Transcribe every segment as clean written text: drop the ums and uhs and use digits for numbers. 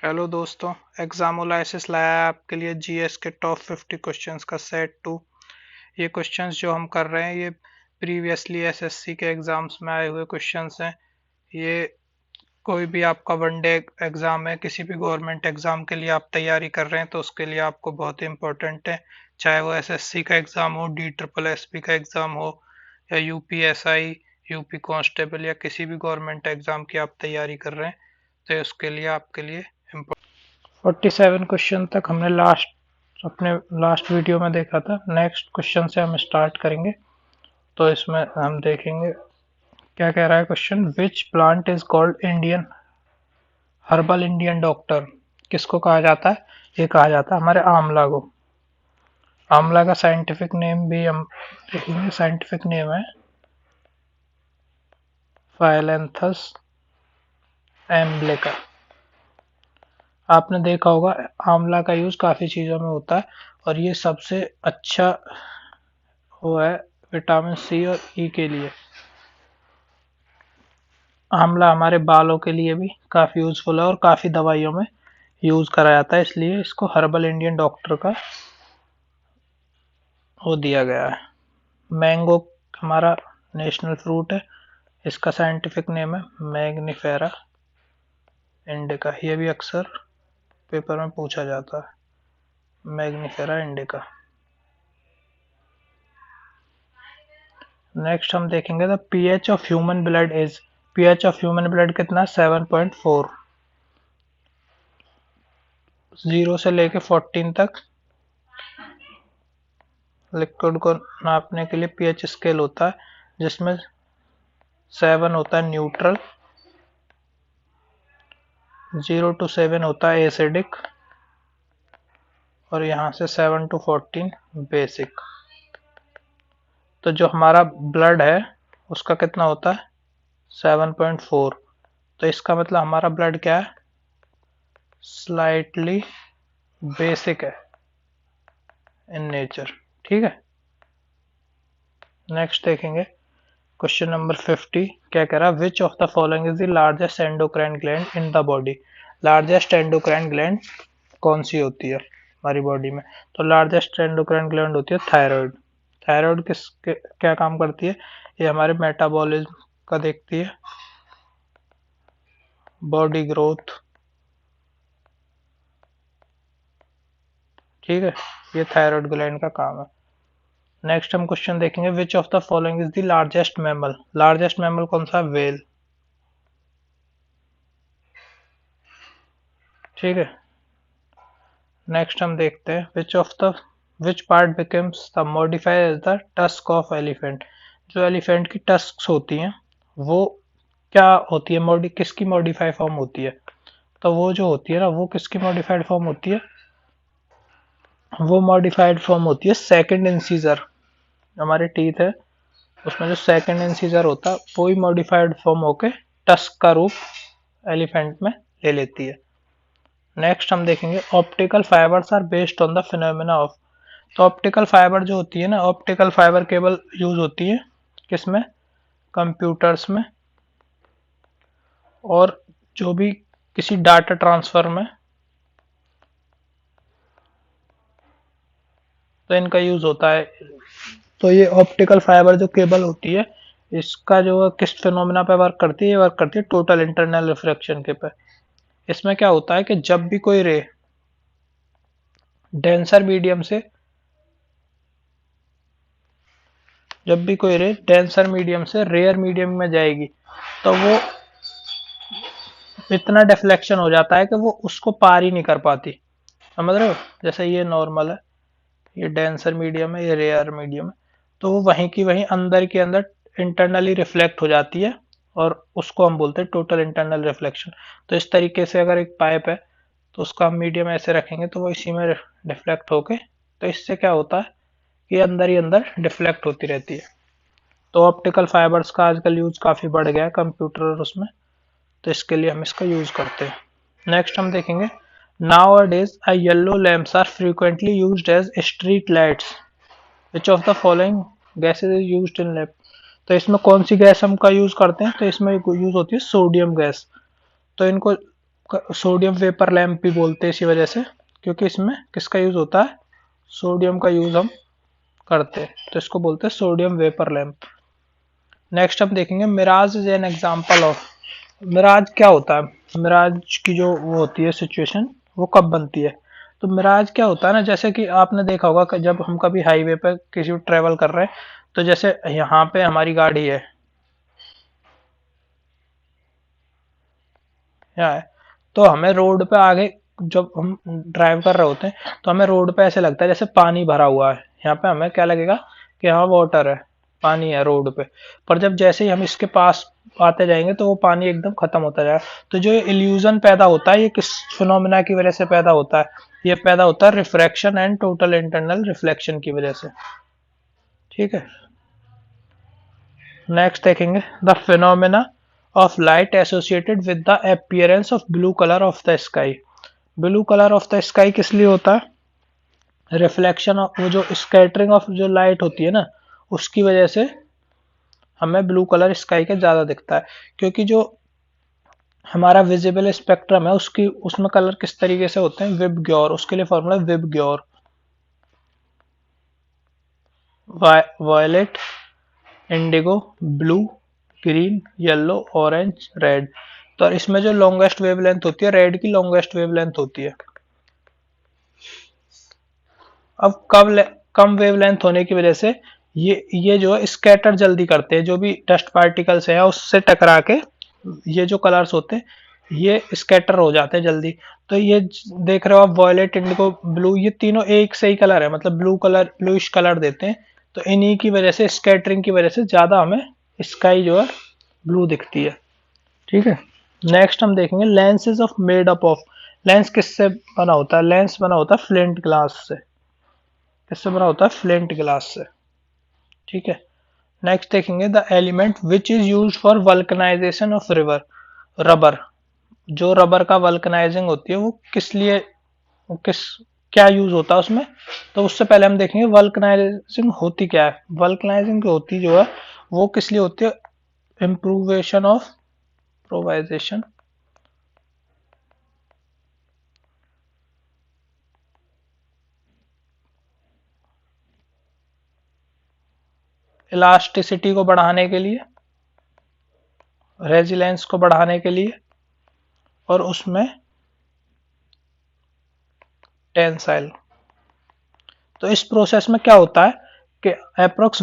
Hello दोस्तों, एग्जामोलाइसिस लाया है आपके लिए जीएस के टॉप 50 क्वेश्चंस का सेट टू। ये क्वेश्चंस जो हम कर रहे हैं ये प्रीवियसली एसएससी के एग्जाम्स में आए हुए क्वेश्चंस हैं। ये कोई भी आपका वनडे एग्जाम है, किसी भी गवर्नमेंट एग्जाम के लिए आप तैयारी कर रहे हैं तो उसके लिए आपको बहुत ही इंपॉर्टेंट है। चाहे वो एसएससी का एग्जाम हो, डी ट्रिपल एसपी का एग्जाम हो, या यूपीएसआई, यूपी कांस्टेबल, या किसी भी गवर्नमेंट एग्जाम की आप तैयारी कर रहे हैं तो उसके लिए आपके लिए 47 क्वेश्चन तक हमने अपने लास्ट वीडियो में देखा था। नेक्स्ट क्वेश्चन से हम स्टार्ट करेंगे। तो इसमें हम देखेंगे क्या कह रहा है question. Which plant is called Indian herbal Indian doctor. किसको कहा जाता है? ये कहा जाता है हमारे आंवला को। आंवला का साइंटिफिक नेम भी हम देखेंगे। साइंटिफिक नेम है फाइलेंथस एम्ब्लिका। आपने देखा होगा आंवला का यूज काफी चीजों में होता है और ये सबसे अच्छा वो है विटामिन सी और ई के लिए। आंवला हमारे बालों के लिए भी काफी यूजफुल है और काफी दवाइयों में यूज करा जाता है, इसलिए इसको हर्बल इंडियन डॉक्टर का वो दिया गया है। मैंगो हमारा नेशनल फ्रूट है। इसका साइंटिफिक नेम है मैग्निफेरा इंडिका। ये भी अक्सर पेपर में पूछा जाता है, मैग्निफेरा इंडिका। नेक्स्ट हम देखेंगे the pH of human blood is. PH of human blood कितना? 7.4। 0 से लेके 14 तक लिक्विड को नापने के लिए पीएच स्केल होता है, जिसमें 7 होता है न्यूट्रल, 0 to 7 होता है एसिडिक, और यहाँ से 7 to 14 बेसिक। तो जो हमारा ब्लड है उसका कितना होता है? 7.4। तो इसका मतलब हमारा ब्लड क्या है? स्लाइटली बेसिक है इन नेचर। ठीक है। नेक्स्ट देखेंगे क्वेश्चन नंबर 50। क्या कह रहा है? विच of the following is the largest endocrine gland in the body. Largest endocrine gland कौन सी होती है हमारी बॉडी में? तो लार्जेस्ट एंडोक्राइन ग्लैंड होती है थायराइड। थायराइड क्या काम करती है? ये हमारे मेटाबॉलिज्म का देखती है, बॉडी ग्रोथ। ठीक है, ये थायराइड ग्लैंड का काम है। नेक्स्ट हम क्वेश्चन देखेंगे which of the following is the largest mammal. Largest mammal कौन सा? वेल। ठीक है। नेक्स्ट हम देखते हैं which part becomes the modified as the tusk of elephant. जो एलिफेंट की टस्क होती हैं वो क्या होती है? किसकी मॉडिफाई फॉर्म होती है? तो वो जो होती है ना, वो किसकी मॉडिफाइड फॉर्म होती है? वो मॉडिफाइड फॉर्म होती है सेकंड इंसीजर। हमारे टीथ है उसमें जो सेकंड इंसीजर होता है वो ही मॉडिफाइड फॉर्म होके टस्क का रूप एलिफेंट में ले लेती है। नेक्स्ट हम देखेंगे optical fibres are based on the phenomena of. तो ऑप्टिकल फाइबर जो होती है ना, ऑप्टिकल फाइबर केबल यूज होती है किसमें? कंप्यूटर्स में, और जो भी किसी डाटा ट्रांसफर में तो इनका यूज होता है। तो ये ऑप्टिकल फाइबर जो केबल होती है इसका जो किस फिनोमेना पे वर्क करती है? वर्क करती है टोटल इंटरनल रिफ्लेक्शन के पे। इसमें क्या होता है कि डेंसर मीडियम से जब भी कोई रे डेंसर मीडियम से रेयर मीडियम में जाएगी तो वो इतना डिफ्लेक्शन हो जाता है कि वो उसको पार ही नहीं कर पाती। समझ रहे हो? जैसे ये नॉर्मल है, ये डेंसर मीडियम है, ये रेयर मीडियम है, तो वो वहीं की वहीं अंदर के अंदर इंटरनली रिफ्लेक्ट हो जाती है और उसको हम बोलते हैं टोटल इंटरनल रिफ्लेक्शन। तो इस तरीके से अगर एक पाइप है तो उसका हम मीडियम ऐसे रखेंगे तो वो इसी में डिफ्लेक्ट होके, तो इससे क्या होता है कि अंदर ही अंदर डिफ्लेक्ट होती रहती है। तो ऑप्टिकल फाइबर्स का आजकल यूज काफ़ी बढ़ गया है कंप्यूटर और उसमें, तो इसके लिए हम इसका यूज करते हैं। नेक्स्ट हम देखेंगे nowadays a yellow lamps are frequently used as street lights. which of the following gases is used in lamp। तो इसमें कौन सी गैस हम का यूज करते हैं? तो इसमें यूज होती है सोडियम गैस। तो इनको सोडियम वेपर लैंप भी बोलते हैं इसी वजह से, क्योंकि इसमें किसका यूज होता है, सोडियम का यूज हम करते हैं, तो इसको बोलते हैं सोडियम वेपर लैंप। नेक्स्ट हम देखेंगे mirage is an example of. Mirage क्या होता है, मिराज की जो वो होती है सिचुएशन, वो कब बनती है। तो मिराज क्या होता है ना, जैसे कि आपने देखा होगा कि जब हम कभी हाईवे पे किसी ट्रेवल कर रहे हैं, तो जैसे यहाँ पे हमारी गाड़ी है, यहाँ है, तो हमें रोड पे आगे जब हम ड्राइव कर रहे होते हैं तो हमें रोड पे ऐसे लगता है जैसे पानी भरा हुआ है, यहाँ पे हमें क्या लगेगा कि हाँ वाटर है, पानी है रोड पे। पर जब जैसे ही हम इसके पास आते जाएंगे तो वो पानी एकदम खत्म होता जाएगा। तो जो इल्यूजन पैदा होता है ये किस फिनोमिना की वजह से पैदा होता है, ये पैदा होता है refraction and total internal reflection की वजह से। ठीक है। नेक्स्ट देखेंगे the phenomena of light associated with the appearance of blue colour of the sky. Blue colour of the sky किस लिए होता है, रिफ्लेक्शन ऑफ, वो जो स्कैटरिंग ऑफ जो लाइट होती है ना, उसकी वजह से हमें ब्लू कलर स्काई के ज्यादा दिखता है। क्योंकि जो हमारा विजिबल स्पेक्ट्रम है उसकी उसमें कलर किस तरीके से होते हैं, विब ग्योर, उसके लिए formula VIBGYOR, violet, indigo, blue, green, yellow, orange, red. तो इसमें जो लॉन्गेस्ट वेवलेंथ होती है रेड की लॉन्गेस्ट वेवलेंथ होती है। अब कम वेवलेंथ होने की वजह से ये जो है स्कैटर जल्दी करते हैं, जो भी डस्ट पार्टिकल्स है उससे टकरा के ये जो कलर्स होते हैं ये स्कैटर हो जाते हैं जल्दी। तो ये देख रहे हो आप, वॉयलेट, इंडिगो, ब्लू, ये तीनों एक सही कलर है, मतलब ब्लू कलर, ब्लूइश कलर देते हैं। तो इन्हीं की वजह से, स्कैटरिंग की वजह से ज्यादा हमें स्काई जो है ब्लू दिखती है। ठीक है। नेक्स्ट हम देखेंगे lens is of made up of. Lens किससे बना होता है, लेंस बना होता है फ्लिंट ग्लास से। किससे बना होता है, फ्लिंट ग्लास से। ठीक है। नेक्स्ट देखेंगे the element which is use for vulcanization of river. Rubber, जो रबर का वल्कनाइजिंग होती है वो किस लिए, वो किस, क्या यूज होता है उसमें। तो उससे पहले हम देखेंगे वल्कनाइजिंग होती क्या है। वल्कनाइजिंग होती जो है वो किस लिए होती है, इम्प्रूवेशन ऑफ प्रोवाइजेशन, इलास्टिसिटी को बढ़ाने के लिए, रेजिलेंस को बढ़ाने के लिए, और उसमें टेंसाइल। तो इस प्रोसेस में क्या होता है कि approx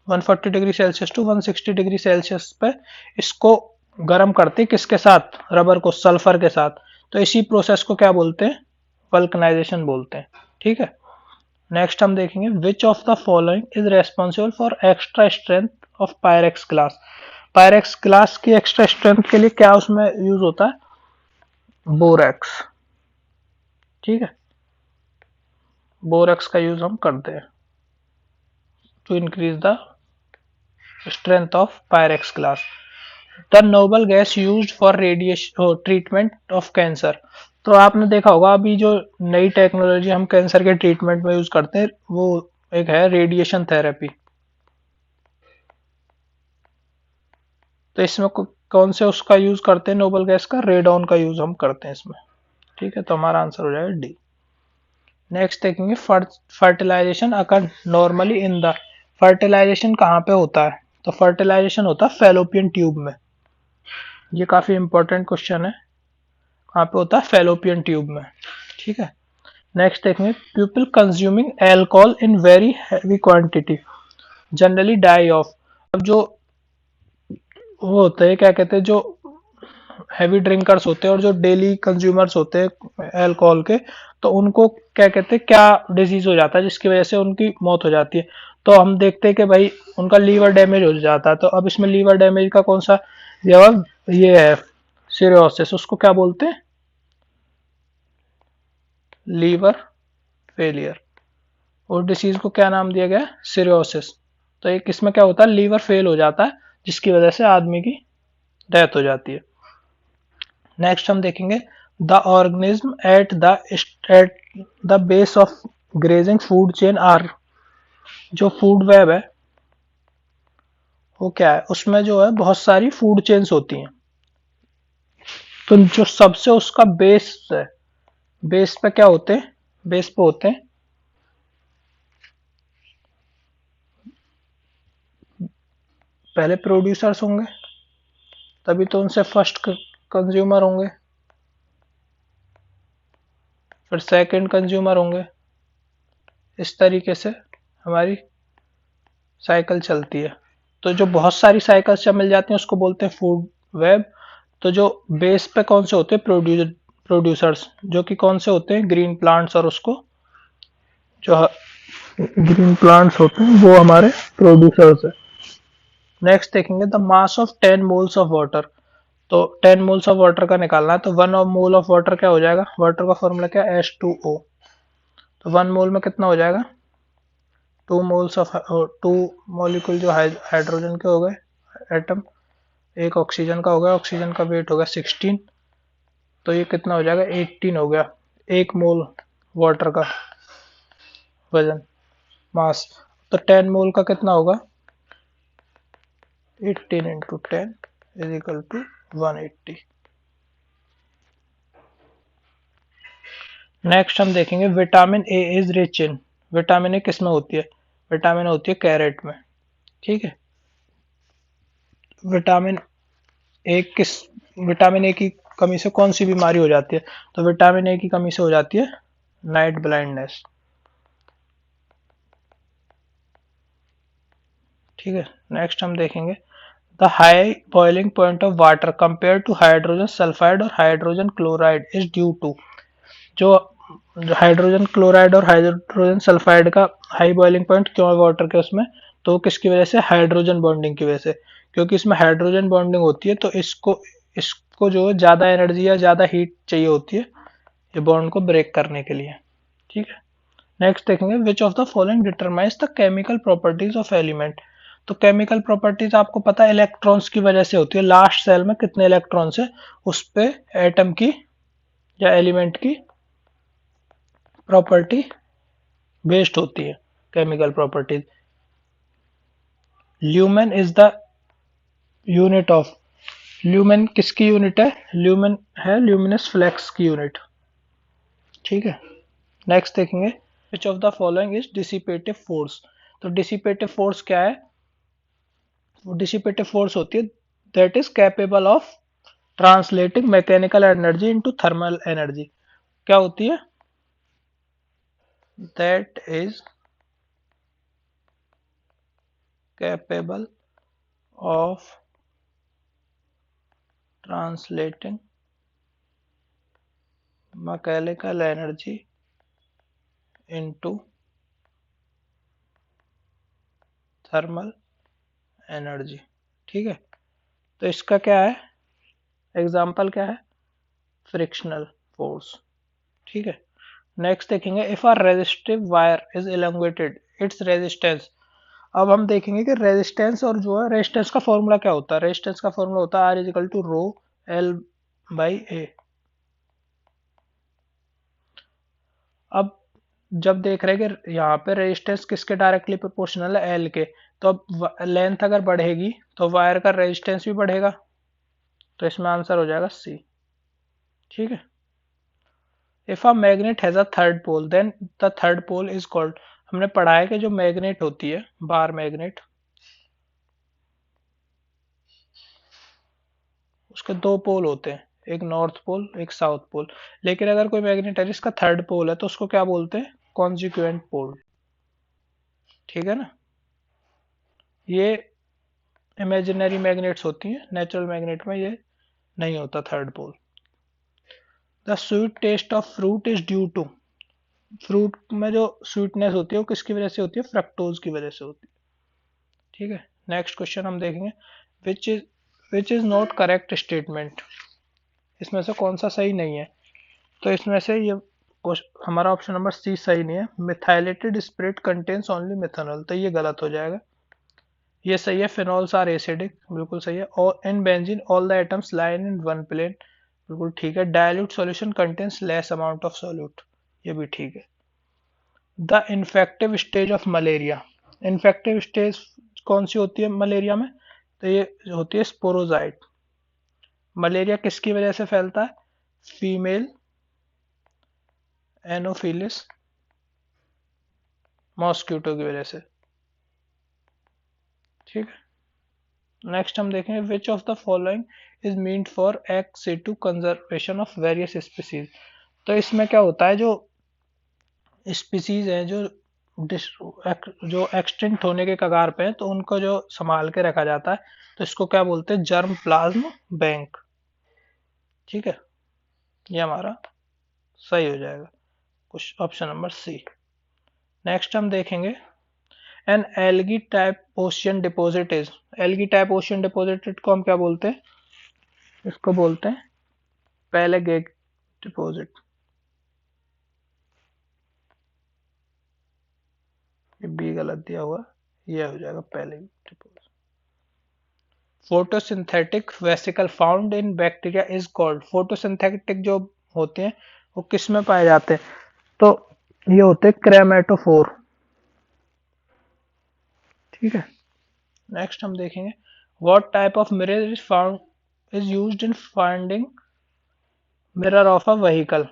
140 degree Celsius to 160 degree Celsius पे इसको गर्म करते, किसके साथ, रबर को सल्फर के साथ। तो इसी प्रोसेस को क्या बोलते हैं, वल्कनाइजेशन बोलते हैं। ठीक है। नेक्स्ट हम देखेंगे which of the following is responsible for extra strength of Pyrex glass. Pyrex glass की एक्स्ट्रा स्ट्रेंथ के लिए क्या उसमें यूज होता है, बोरेक्स। ठीक है, बोरेक्स का यूज हम करते हैं to increase the strength of pyrex glass. The noble gas used for radiation treatment of cancer। तो आपने देखा होगा अभी जो नई टेक्नोलॉजी हम कैंसर के ट्रीटमेंट में यूज करते हैं वो एक है रेडिएशन थेरेपी। तो इसमें कौन से उसका यूज करते हैं, नोबल गैस का रेडॉन का यूज हम करते हैं इसमें। ठीक है, तो हमारा आंसर हो जाएगा डी। नेक्स्ट देखेंगे fertilization occur normally in the. Fertilization कहाँ पे होता है, तो फर्टिलाइजेशन होता है फेलोपियन ट्यूब में। ये काफी इंपॉर्टेंट क्वेश्चन है, कहाँ पे होता है, फेलोपियन ट्यूब में। ठीक है। नेक्स्ट देखेंगे people consuming alcohol in very heavy quantity generally die of. अब जो वो होते हैं क्या कहते हैं, जो हैवी ड्रिंकर्स होते हैं और जो डेली कंज्यूमर्स होते हैं अल्कोहल के, तो उनको क्या कहते हैं, क्या डिजीज हो जाता है जिसकी वजह से उनकी मौत हो जाती है। तो हम देखते हैं कि भाई उनका लीवर डैमेज हो जाता है। तो अब इसमें लीवर डैमेज का कौन सा जवाब, ये है सिरोसिस। उसको क्या बोलते हैं, लीवर फेलियर। और डिसीज को क्या नाम दिया गया, सिरोसिस। तो एक इसमें क्या होता है, लीवर फेल हो जाता है जिसकी वजह से आदमी की डेथ हो जाती है। नेक्स्ट हम देखेंगे the organism at the base of grazing food chain are. जो फूड वेब है वो क्या है, उसमें जो है बहुत सारी फूड चेन्स होती हैं। तो जो सबसे उसका बेस है, बेस पे क्या होते हैं, बेस पे होते हैं पहले प्रोड्यूसर्स होंगे, तभी तो उनसे फर्स्ट कंज्यूमर होंगे, फिर सेकंड कंज्यूमर होंगे। इस तरीके से हमारी साइकिल चलती है। तो जो बहुत सारी साइकिल्स जब मिल जाती हैं उसको बोलते हैं फूड वेब। तो जो बेस पे कौन से होते हैं, प्रोड्यूसर्स, जो कि कौन से होते हैं, ग्रीन प्लांट्स, और उसको जो ग्रीन प्लांट्स होते हैं वो हमारे प्रोड्यूसर्स है। नेक्स्ट देखेंगे the mass of 10 moles of water. तो 10 मोल्स ऑफ वाटर का निकालना है, तो 1 मोल ऑफ वाटर क्या हो जाएगा, वाटर का फॉर्मूला क्या है, H2O। तो 1 मोल में कितना हो जाएगा, 2 मोल्स ऑफ 2 मॉलिक्यूल जो हाइड्रोजन के हो गए एटम, एक ऑक्सीजन का हो गया, ऑक्सीजन का वेट हो गया 16, तो ये कितना हो जाएगा 18 हो गया, एक मोल वाटर का वजन, मास। तो 10 मोल का कितना होगा, 18 into 10 is equal to 180। Next हम देखेंगे vitamin A is rich in. Vitamin A किस में होती है, विटामिन होती है कैरेट में। ठीक है, विटामिन ए किस, विटामिन ए की कमी से कौन सी बीमारी हो जाती है, तो विटामिन ए की कमी से हो जाती है नाइट ब्लाइंडनेस। ठीक है, नेक्स्ट हम देखेंगे the high boiling point of water compare to hydrogen sulphide और hydrogen chloride is due to. जो हाइड्रोजन क्लोराइड और हाइड्रोजन सल्फाइड का हाई बॉइलिंग पॉइंट क्यों है वाटर के उसमें, तो किसकी वजह से, हाइड्रोजन बॉन्डिंग की वजह से। क्योंकि इसमें हाइड्रोजन बॉन्डिंग होती है तो इसको इसको जो है ज्यादा एनर्जी या ज्यादा हीट चाहिए होती है ये बॉन्ड को ब्रेक करने के लिए। ठीक है, नेक्स्ट देखेंगे which of the following determines the chemical properties of element. तो केमिकल प्रॉपर्टीज आपको पता है इलेक्ट्रॉन्स की वजह से होती है, लास्ट सेल में कितने इलेक्ट्रॉन्स है उस पे एटम की या एलिमेंट की प्रॉपर्टी बेस्ड होती है, chemical properties. Lumen is the unit of, lumen किसकी यूनिट है, ल्यूमेन है ल्यूमिनस फ्लैक्स की यूनिट। ठीक है, नेक्स्ट देखेंगे which of the following is dissipative force. तो डिसिपेटिव फोर्स क्या है, वो डिसिपेटिव फोर्स होती है that is capable of translating mechanical energy into thermal energy. क्या होती है, that is capable of translating mechanical energy into thermal energy. ठीक है, तो इसका क्या है, एग्जाम्पल क्या है, फ्रिक्शनल फोर्स। ठीक है, नेक्स्ट देखेंगे if a resistive wire is elongated its resistance. अब हम देखेंगे कि रेजिस्टेंस और जो है रेजिस्टेंस का फॉर्मूला क्या होता है, रेजिस्टेंस का फॉर्मूला होता है R is equal to rho L by A. अब जब देख रहे हैं कि यहाँ पे रेजिस्टेंस किसके डायरेक्टली प्रोपोर्शनल है, एल के, तो अब लेंथ अगर बढ़ेगी तो वायर का रेजिस्टेंस भी बढ़ेगा, तो इसमें आंसर हो जाएगा सी। ठीक है, if a magnet has a third pole then the third pole is called. हमने पढ़ा है कि जो मैग्नेट होती है, बार मैग्नेट, उसके दो पोल होते हैं, एक नॉर्थ पोल एक साउथ पोल। लेकिन अगर कोई मैग्नेट है जिसका थर्ड पोल है तो उसको क्या बोलते हैं, कॉन्जिक्वेंट पोल। ठीक है ना, ये इमेजिनरी मैग्नेट्स होती हैं, नेचुरल मैग्नेट में ये नहीं होता third pole. The sweet taste of fruit is due to, fruit में जो स्वीटनेस होती है वो किसकी वजह से होती है, फ्रक्टोज की वजह से होती है। ठीक है, नेक्स्ट क्वेश्चन हम देखेंगे which is not correct statement. इसमें से कौन सा सही नहीं है, तो इसमें से ये हमारा ऑप्शन नंबर सी सही नहीं है, methylated spirit contains only methanol, तो ये गलत हो जाएगा। ये सही है, फिनॉल्स आर एसिडिक, बिल्कुल सही है। और in benzene all the atoms line in one plane, बिल्कुल ठीक है। Dilute solution contains less amount of solute, ये भी ठीक है। The infective stage of malaria, infective stage कौन सी होती है मलेरिया में, तो ये होती है स्पोरोजाइट। मलेरिया किसकी वजह से फैलता है? फीमेल एनोफिलिस मॉस्किटो की वजह से। ठीक है, नेक्स्ट हम देखेंगे which of the following is meant for ex situ conservation of various species. तो इसमें क्या होता है, जो स्पीसीज है जो एक्सटिंक्ट होने के कगार पे हैं, तो उनको जो संभाल के रखा जाता है, तो इसको क्या बोलते हैं? Germ plasm bank. ठीक है, ये हमारा सही हो जाएगा, कुछ ऑप्शन नंबर सी। नेक्स्ट हम देखेंगे an algae type ocean deposit is. Algae type ocean deposit को हम क्या बोलते हैं? इसको बोलते हैं पैलेगेक डिपोजिट। ये बी गलत दिया हुआ, ये हो जाएगा pelagic deposit. Photosynthetic vesicle found in bacteria is called. Photosynthetic जो होते हैं वो किस में पाए जाते हैं? तो ये होते हैं क्रेमेटोफोर। ठीक है, नेक्स्ट हम देखेंगे what type of mirror is found is used in finding mirror of a vehicle.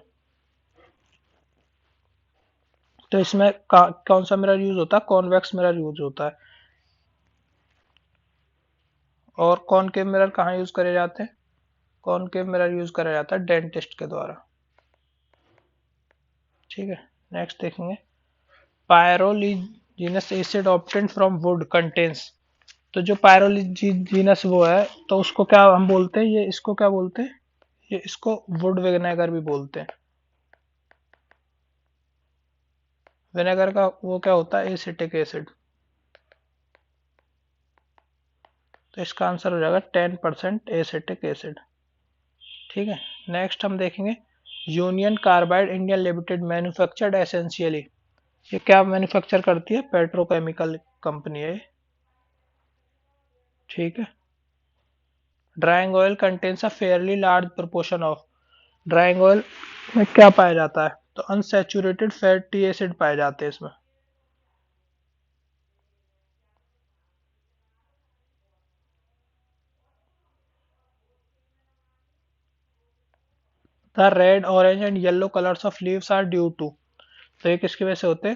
तो इसमें कौन सा मिरर यूज होता है? कॉन्वेक्स मिरर यूज होता है। और कॉनकेव मिरर कहाँ यूज करे जाते हैं? कॉनकेव मिरर यूज करा जाता है डेंटिस्ट के द्वारा। ठीक है, नेक्स्ट देखेंगे pyroligneous acid obtained from wood contains. तो जो पायरोलिजिनस वो है, तो उसको क्या हम बोलते हैं? ये इसको क्या बोलते हैं? ये इसको वुड विनेगर भी बोलते हैं। विनेगर का वो क्या होता है? Acetic acid. तो इसका आंसर हो जाएगा 10% एसिटिक एसिड। ठीक है, नेक्स्ट हम देखेंगे union carbide India limited manufactured essentially. ये क्या मैन्युफैक्चर करती है? पेट्रोकेमिकल कंपनी है। ठीक है, drawing oil contains a fairly large proportion of. Drawing oil में क्या पाया जाता है? तो अनसैचुरेटेड फैटी एसिड पाए जाते हैं इसमें। The red orange and yellow colours of leaves are due to. तो ये किसकी वजह से होते हैं?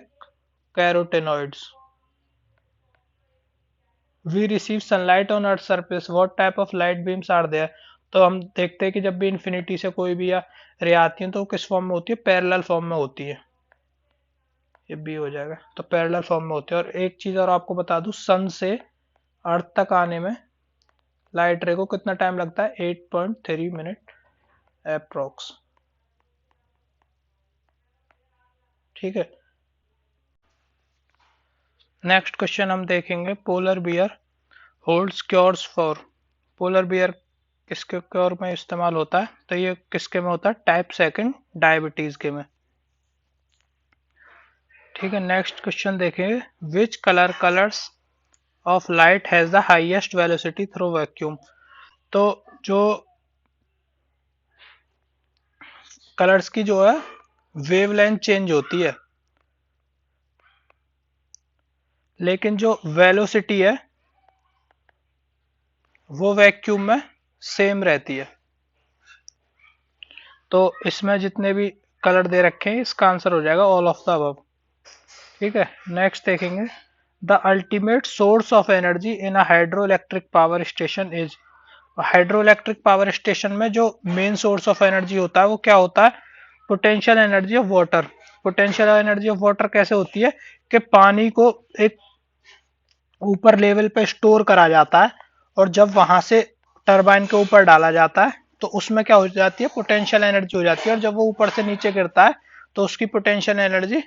Carotenoids. We receive sunlight on earth surface what type of light beams are there. तो हम देखते हैं कि जब भी इन्फिनिटी से कोई भी या रे आती है, तो वो किस फॉर्म में होती है? पैरेलल फॉर्म में होती है। ये बी हो जाएगा, तो पैरेलल फॉर्म में होती है। और एक चीज और आपको बता दूं, सन से अर्थ तक आने में लाइट रे को कितना टाइम लगता है? 8.3 मिनट अप्रोक्स। ठीक है, नेक्स्ट क्वेश्चन हम देखेंगे polar bear holds cures for. Polar bear किसके क्योर में इस्तेमाल होता है? तो ये किसके में होता है? टाइप सेकंड डायबिटीज के में। ठीक है, नेक्स्ट क्वेश्चन देखेंगे which colours of light has the highest velocity through vacuum. तो जो कलर्स की जो है वेवलेंथ चेंज होती है, लेकिन जो वेलोसिटी है वो वैक्यूम में सेम रहती है। तो इसमें जितने भी कलर दे रखे हैं, इसका आंसर हो जाएगा ऑल ऑफ द अबव। ठीक है, नेक्स्ट देखेंगे the ultimate source of energy in a hydro electric power station is. Hydro electric power station में जो मेन सोर्स ऑफ एनर्जी होता है वो क्या होता है? Potential energy of water. Potential energy of water कैसे होती है? कि पानी को एक ऊपर लेवल पे स्टोर करा जाता है, और जब वहां से टरबाइन के ऊपर डाला जाता है, तो उसमें क्या हो जाती है? पोटेंशियल एनर्जी हो जाती है। और जब वो ऊपर से नीचे गिरता है, तो उसकी पोटेंशियल एनर्जी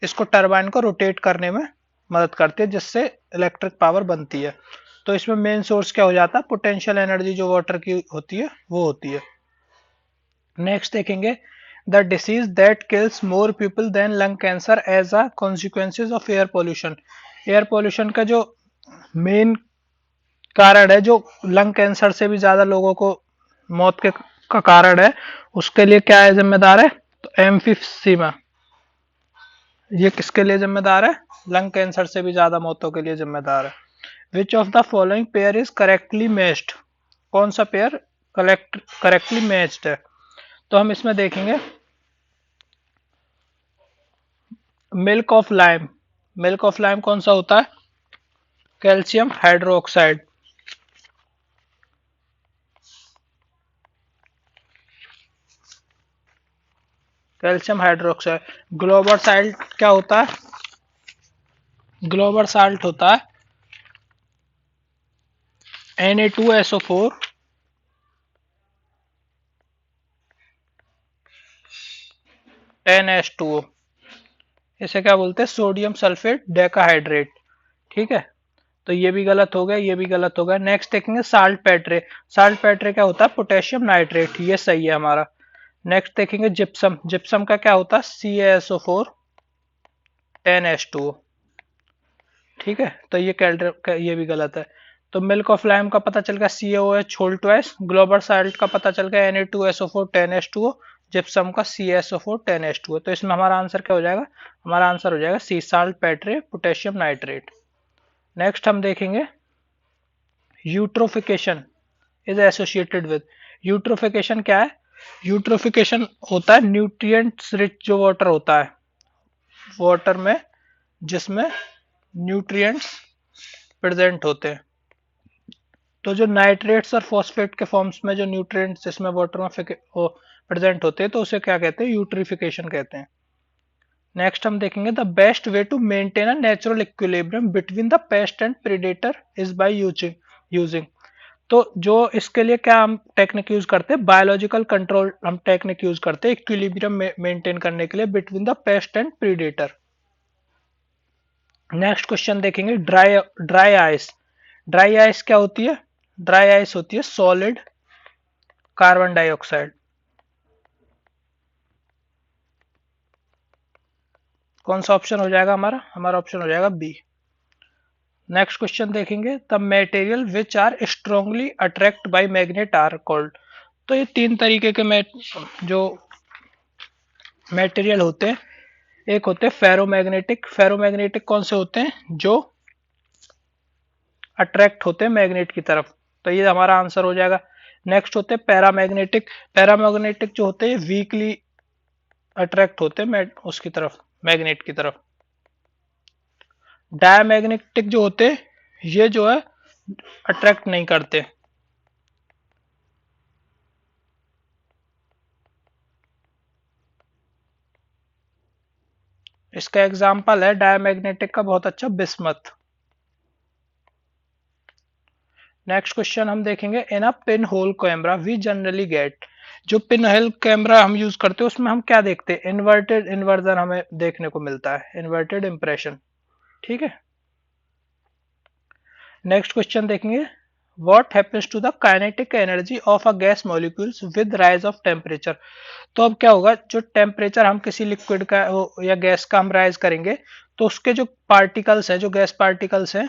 इसको टरबाइन को रोटेट करने में मदद करती है, जिससे इलेक्ट्रिक पावर बनती है। तो इसमें मेन सोर्स क्या हो जाता है? पोटेंशियल एनर्जी जो वाटर की होती है वो होती है। नेक्स्ट देखेंगे the disease that kills more people than lung cancer as a consequences of air pollution. Air pollution का जो मेन कारण है, जो लंग कैंसर से भी ज्यादा लोगों को मौत के का कारण है, उसके लिए क्या है जिम्मेदार है? तो एम्फीसीमा। ये किसके लिए जिम्मेदार है? लंग कैंसर से भी ज्यादा मौतों के लिए जिम्मेदार है। विच of the following pair is correctly matched. कौन सा पेयर करेक्टली मैच्ड है। तो हम इसमें देखेंगे milk of lime. Milk of lime कौन सा होता है? Calcium hydroxide. Calcium hydroxide. Global salt क्या होता है? ग्लोबल साल्ट होता है Na2SO4 10H2O। इसे क्या बोलते हैं? Sodium sulphate decahydrate. ठीक है, तो ये भी गलत हो गया, ये भी गलत हो गया। नेक्स्ट देखेंगे साल्ट पेट्रे। साल्ट पेट्रे क्या होता है? पोटेशियम नाइट्रेट, ये सही है हमारा। नेक्स्ट देखेंगे जिप्सम। जिप्सम का क्या होता है? CaSO4 10H2O। ठीक है, तो ये भी गलत है। तो मिल्क ऑफ लाइम का पता चल गया CaOH whole twice. Global salt का पता चल गया Na2SO4 10H2O। जिप्सम का CaSO4 10H2O। तो इसमें हमारा आंसर क्या हो जाएगा? हमारा आंसर हो जाएगा C, saltpetre potassium nitrate. Next हम देखेंगे eutrophication is associated with. Eutrophication क्या है? यूट्रोफिकेशन होता है न्यूट्रिएंट्स रिच जो वाटर होता है, वाटर में जिसमें न्यूट्रिएंट्स प्रेजेंट होते हैं। तो जो नाइट्रेट्स और फॉस्फेट के फॉर्म्स में जो न्यूट्रिएंट्स जिसमें वाटर में प्रेजेंट होते हैं, तो उसे क्या कहते हैं? यूट्रिफिकेशन कहते हैं। नेक्स्ट हम देखेंगे the best way to maintain a natural equilibrium between the pest and predator is by using. तो जो इसके लिए क्या हम टेक्निक यूज करते हैं? बायोलॉजिकल कंट्रोल हम टेक्निक यूज करते हैं इक्विलिब्रियम मेंटेन करने के लिए between the pest and predator. Next question देखेंगे ड्राई आइस। ड्राई आइस क्या होती है? ड्राई आइस होती है सॉलिड कार्बन डाइऑक्साइड। कौन सा ऑप्शन हो जाएगा हमारा? हमारा ऑप्शन हो जाएगा बी। नेक्स्ट क्वेश्चन देखेंगे the material which are strongly attract by magnet are called. तो ये तीन तरीके के जो मटेरियल होते हैं, एक होते हैं फेरोमैग्नेटिक। फेरोमैग्नेटिक कौन से होते हैं? जो अट्रैक्ट होते हैं मैग्नेट की तरफ, तो ये हमारा आंसर हो जाएगा। नेक्स्ट होते हैं पैरामैग्नेटिक। पैरामैग्नेटिक जो होते हैं वीकली अट्रैक्ट होते हैं उसकी तरफ, मैग्नेट की तरफ। डायमैग्नेटिक जो होते हैं ये जो है अट्रैक्ट नहीं करते। इसका एग्जाम्पल है डायमैग्नेटिक का बहुत अच्छा बिस्मथ। नेक्स्ट क्वेश्चन हम देखेंगे in a pin hole camera we generally get. जो पिन होल कैमरा हम यूज करते हैं उसमें हम क्या देखते हैं? इन्वर्टेड इन्वर्जन हमें देखने को मिलता है, इन्वर्टेड इंप्रेशन। ठीक है, नेक्स्ट क्वेश्चन देखेंगे what happens to the kinetic energy of a gas molecules with rise of temperature. तो अब क्या होगा? जो टेम्परेचर हम किसी लिक्विड का या गैस का हम राइज करेंगे, तो उसके जो पार्टिकल्स हैं, जो गैस पार्टिकल्स हैं,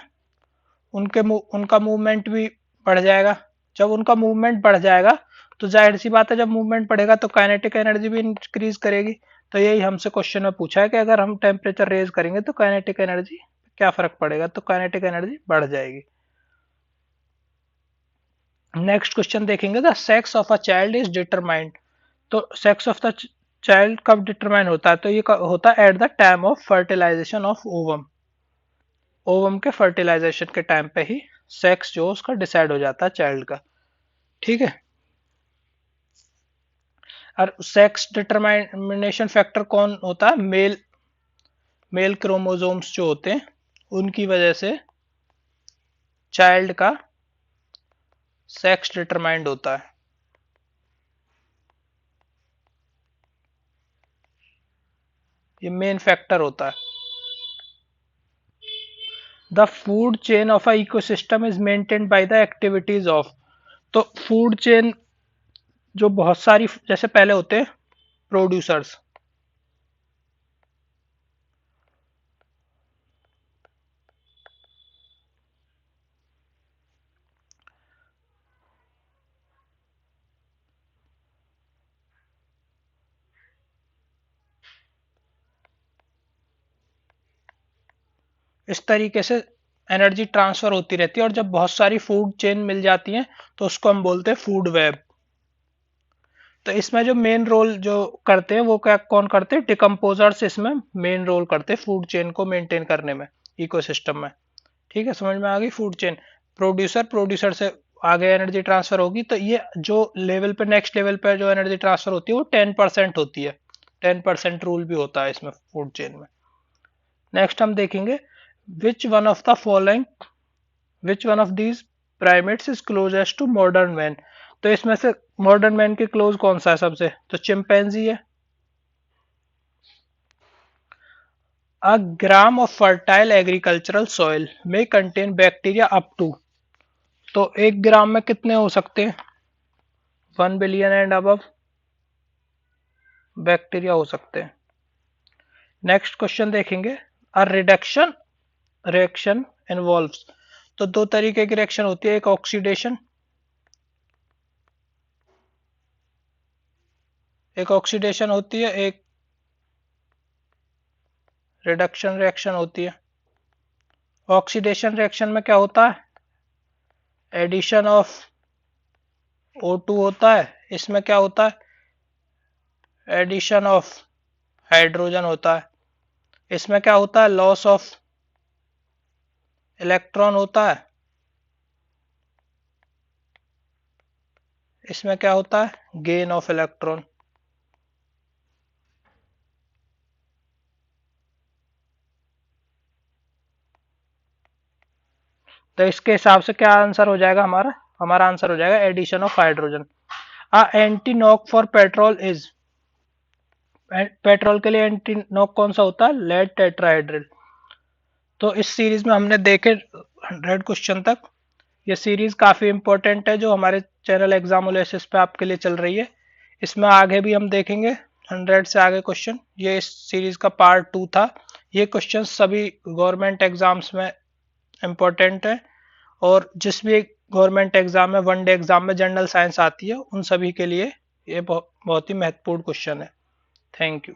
उनका मूवमेंट भी बढ़ जाएगा। जब उनका मूवमेंट बढ़ जाएगा तो जाहिर सी बात है जब मूवमेंट बढ़ेगा तो काइनेटिक एनर्जी भी इंक्रीज करेगी। तो यही हमसे क्वेश्चन में पूछा है कि अगर हम टेम्परेचर रेज करेंगे तो काइनेटिक एनर्जी क्या फर्क पड़ेगा? तो काइनेटिक एनर्जी बढ़ जाएगी। नेक्स्ट क्वेश्चन देखेंगे the sex of a child is determined. तो सेक्स ऑफ द चाइल्ड कब डिटरमाइन होता है? तो ये होता है at the time of fertilization of ovum. Ovum के फर्टिलाइजेशन के टाइम पे ही सेक्स जो उसका डिसाइड हो जाता है चाइल्ड का। ठीक है, और सेक्स डिटरमिनेशन फैक्टर कौन होता है? मेल क्रोमोसोम्स जो होते हैं उनकी वजह से चाइल्ड का सेक्स डिटरमाइंड होता है। ये मेन फैक्टर होता है। The food chain of a ecosystem is maintained by the activities of. तो फूड चेन जो बहुत सारी, जैसे पहले होते हैं प्रोड्यूसर्स, इस तरीके से एनर्जी ट्रांसफर होती रहती है, और जब बहुत सारी फूड चेन मिल जाती हैं तो उसको हम बोलते हैं फूड वेब। तो इसमें जो मेन रोल जो करते हैं वो क्या कौन करते हैं, डिकम्पोजर्स इसमें मेन रोल करते हैं फूड चेन को मेंटेन करने में, इकोसिस्टम में। ठीक है, समझ में आ गई। फूड चेन, प्रोड्यूसर से आगे एनर्जी ट्रांसफर होगी, तो ये जो लेवल पे नेक्स्ट लेवल पे जो एनर्जी ट्रांसफर होती है वो 10% होती है। 10% रूल भी होता है इसमें फूड चेन में। नेक्स्ट हम देखेंगे which one of the following which one of these primates is closest to modern man. तो इसमें से मॉडर्न मैन के क्लोज कौन सा है सबसे, तो चिंपैंजी है। A gram of fertile agricultural soil में कंटेन बैक्टीरिया अप टू, तो 1 ग्राम में कितने हो सकते हैं, 1 बिलियन एंड अबव बैक्टीरिया हो सकते हैं। नेक्स्ट क्वेश्चन देखेंगे, अ रिडक्शन रिएक्शन इन्वॉल्व्स, तो 2 तरीके की रिएक्शन होती है, एक ऑक्सीडेशन होती है, एक रिडक्शन रिएक्शन होती है। ऑक्सीडेशन रिएक्शन में क्या होता है, एडिशन ऑफ O2 होता है, इसमें क्या होता है, एडिशन ऑफ हाइड्रोजन होता है, इसमें क्या होता है, लॉस ऑफ इलेक्ट्रॉन होता है, इसमें क्या होता है, गेन ऑफ इलेक्ट्रॉन। तो इसके हिसाब से क्या आंसर हो जाएगा हमारा आंसर हो जाएगा addition of hydrogen. Anti knock for petrol is, petrol के लिए एंटी नॉक कौन सा होता है, लेड टेट्राहाइड्रल। तो इस सीरीज में हमने देखे 100 क्वेश्चन तक। ये सीरीज काफी इंपॉर्टेंट है जो हमारे चैनल एग्जामोलेसिस पे आपके लिए चल रही है। इसमें आगे भी हम देखेंगे 100 से आगे क्वेश्चन। ये इस सीरीज का पार्ट 2 था। ये क्वेश्चन सभी गवर्नमेंट एग्जाम्स में इम्पोर्टेंट है, और जिस भी गवर्नमेंट एग्जाम में, वनडे एग्जाम में जनरल साइंस आती है, उन सभी के लिए ये बहुत ही महत्वपूर्ण क्वेश्चन है। Thank you.